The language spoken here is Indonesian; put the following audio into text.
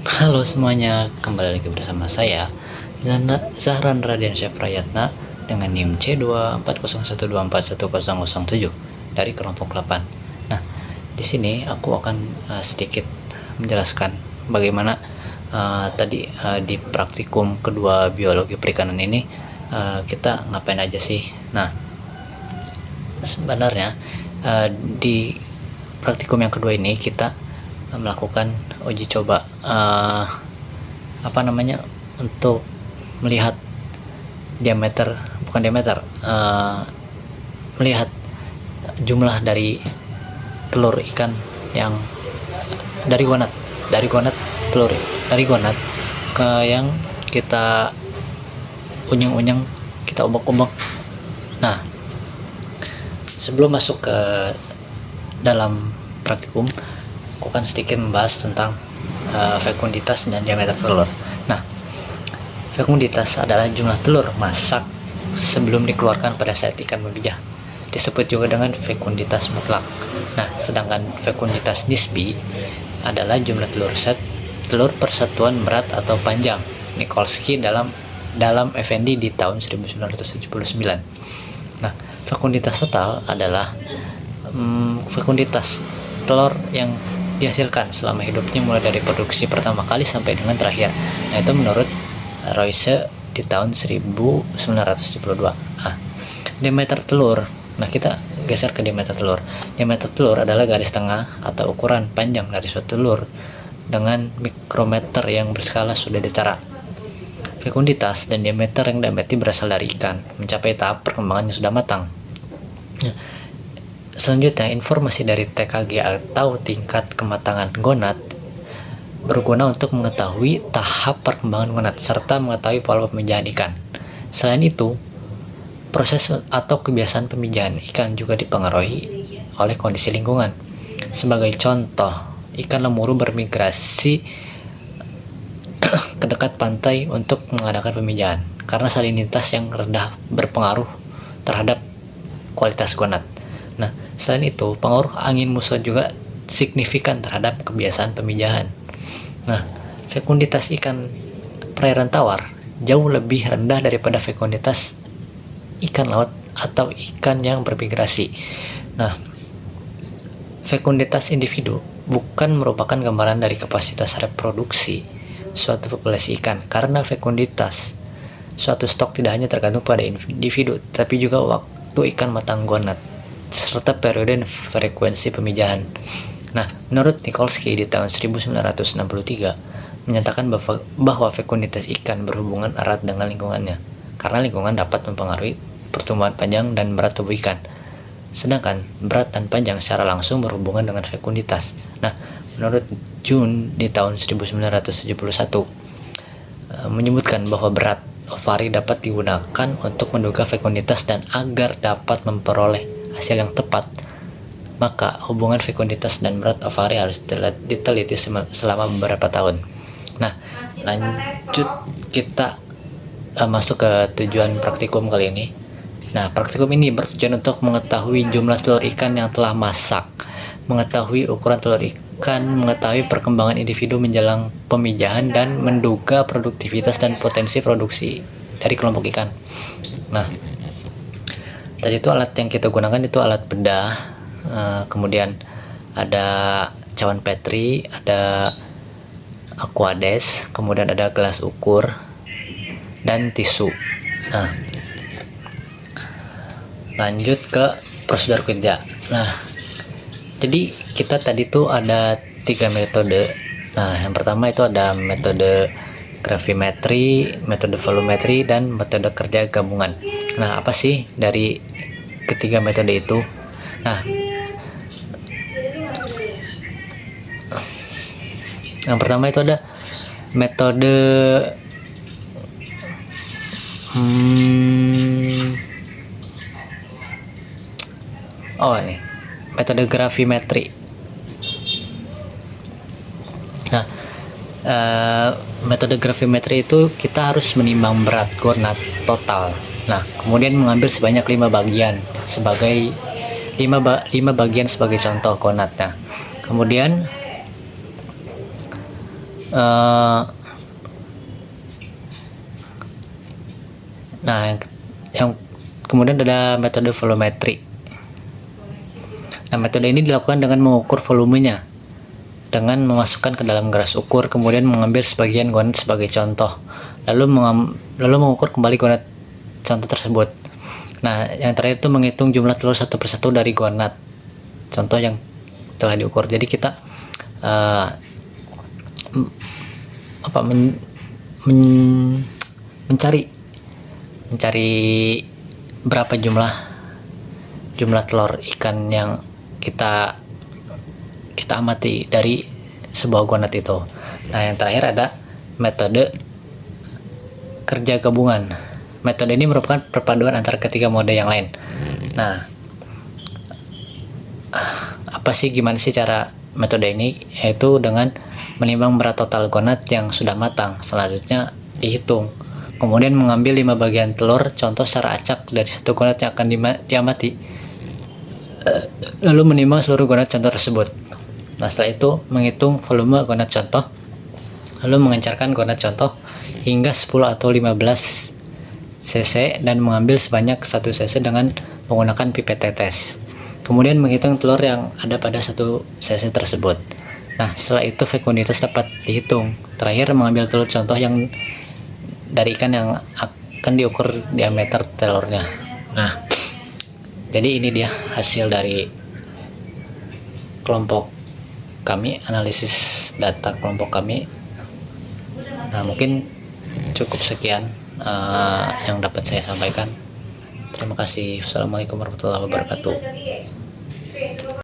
Halo semuanya, kembali lagi bersama saya Zahran Radiansyah Prayatna dengan NIM C24012410007 dari kelompok 8. Nah, di sini aku akan sedikit menjelaskan bagaimana di praktikum kedua biologi perikanan ini kita ngapain aja sih. Nah, sebenarnya di praktikum yang kedua ini kita melakukan uji coba untuk melihat melihat jumlah dari telur ikan yang dari gonat yang kita unyeng-unyeng, kita obok-obok. Nah, sebelum masuk ke dalam praktikum, aku akan sedikit membahas tentang fekunditas dan diameter telur. Nah, fekunditas adalah jumlah telur masak sebelum dikeluarkan pada saat ikan memijah. Disebut juga dengan fekunditas mutlak. Nah, sedangkan fekunditas nisbi adalah jumlah telur persatuan berat atau panjang. Nikolsky dalam Effendi di tahun 1979. Nah, fekunditas total adalah fekunditas telur yang dihasilkan selama hidupnya mulai dari produksi pertama kali sampai dengan terakhir. Nah, itu menurut Royce di tahun 1972. Diameter telur. Nah, kita geser ke diameter telur. Diameter telur adalah garis tengah atau ukuran panjang dari suatu telur dengan mikrometer yang berskala sudah ditara. Fekunditas dan diameter yang diamati berasal dari ikan mencapai tahap perkembangan yang sudah matang. Selanjutnya, informasi dari TKG atau tingkat kematangan gonad berguna untuk mengetahui tahap perkembangan gonad serta mengetahui pola pemijahan ikan. Selain itu, proses atau kebiasaan pemijahan ikan juga dipengaruhi oleh kondisi lingkungan. Sebagai contoh, ikan lemuru bermigrasi ke dekat pantai untuk mengadakan pemijahan karena salinitas yang rendah berpengaruh terhadap kualitas gonad. Nah, selain itu, pengaruh angin muson juga signifikan terhadap kebiasaan pemijahan. Nah, fekunditas ikan perairan tawar jauh lebih rendah daripada fekunditas ikan laut atau ikan yang bermigrasi. Nah, fekunditas individu bukan merupakan gambaran dari kapasitas reproduksi suatu populasi ikan, karena fekunditas suatu stok tidak hanya tergantung pada individu, tapi juga waktu ikan matang gonad serta periode dan frekuensi pemijahan. Nah, menurut Nikolsky di tahun 1963 menyatakan bahwa fekunditas ikan berhubungan erat dengan lingkungannya, karena lingkungan dapat mempengaruhi pertumbuhan panjang dan berat tubuh ikan. Sedangkan berat dan panjang secara langsung berhubungan dengan fekunditas. Nah, menurut Jun di tahun 1971 menyebutkan bahwa berat ovari dapat digunakan untuk menduga fekunditas, dan agar dapat memperoleh hasil yang tepat, maka hubungan fekunditas dan berat ovari harus diteliti selama beberapa tahun. Nah, lanjut kita masuk ke tujuan praktikum kali ini. Nah, praktikum ini bertujuan untuk mengetahui jumlah telur ikan yang telah masak, mengetahui ukuran telur ikan, mengetahui perkembangan individu menjelang pemijahan, dan menduga produktivitas dan potensi produksi dari kelompok ikan. Nah, tadi itu alat yang kita gunakan itu alat bedah, kemudian ada cawan Petri, ada aquades, kemudian ada gelas ukur dan tisu. Nah, lanjut ke prosedur kerja. Nah, jadi kita tadi tuh ada 3 metode. Nah, yang pertama itu ada metode gravimetri, metode volumetri, dan metode kerja gabungan. Nah, apa sih dari ketiga metode itu? Nah, yang pertama itu ada metode metode gravimetri. Nah, metode gravimetri itu kita harus menimbang berat gonad total. Nah, kemudian mengambil sebanyak 5 bagian sebagai 5 bagian sebagai contoh gonad. Nah, kemudian Eh, nah, yang kemudian ada metode volumetri. Nah, metode ini dilakukan dengan mengukur volumenya dengan memasukkan ke dalam gelas ukur, kemudian mengambil sebagian gonad sebagai contoh, lalu mengukur kembali gonad contoh tersebut. Nah, yang terakhir itu menghitung jumlah telur satu persatu dari gonad contoh yang telah diukur. Jadi kita mencari berapa jumlah telur ikan yang kita amati dari sebuah gonad itu. Nah, yang terakhir ada metode kerja gabungan. Metode ini merupakan perpaduan antara ketiga mode yang lain. Nah, gimana sih cara metode ini? Yaitu dengan menimbang berat total gonad yang sudah matang, selanjutnya dihitung, kemudian mengambil 5 bagian telur contoh secara acak dari satu gonad yang akan diamati, lalu menimbang seluruh gonad contoh tersebut. Nah, setelah itu menghitung volume gonad contoh, lalu mengencarkan gonad contoh hingga 10 atau 15 cc dan mengambil sebanyak 1 cc dengan menggunakan pipet tetes. Kemudian menghitung telur yang ada pada 1 cc tersebut. Nah, setelah itu fecunditas dapat dihitung. Terakhir mengambil telur contoh yang dari ikan yang akan diukur diameter telurnya. Nah, jadi ini dia hasil dari kelompok kami, analisis data kelompok kami. Nah, mungkin cukup sekian yang dapat saya sampaikan. Terima kasih. Assalamualaikum warahmatullahi wabarakatuh.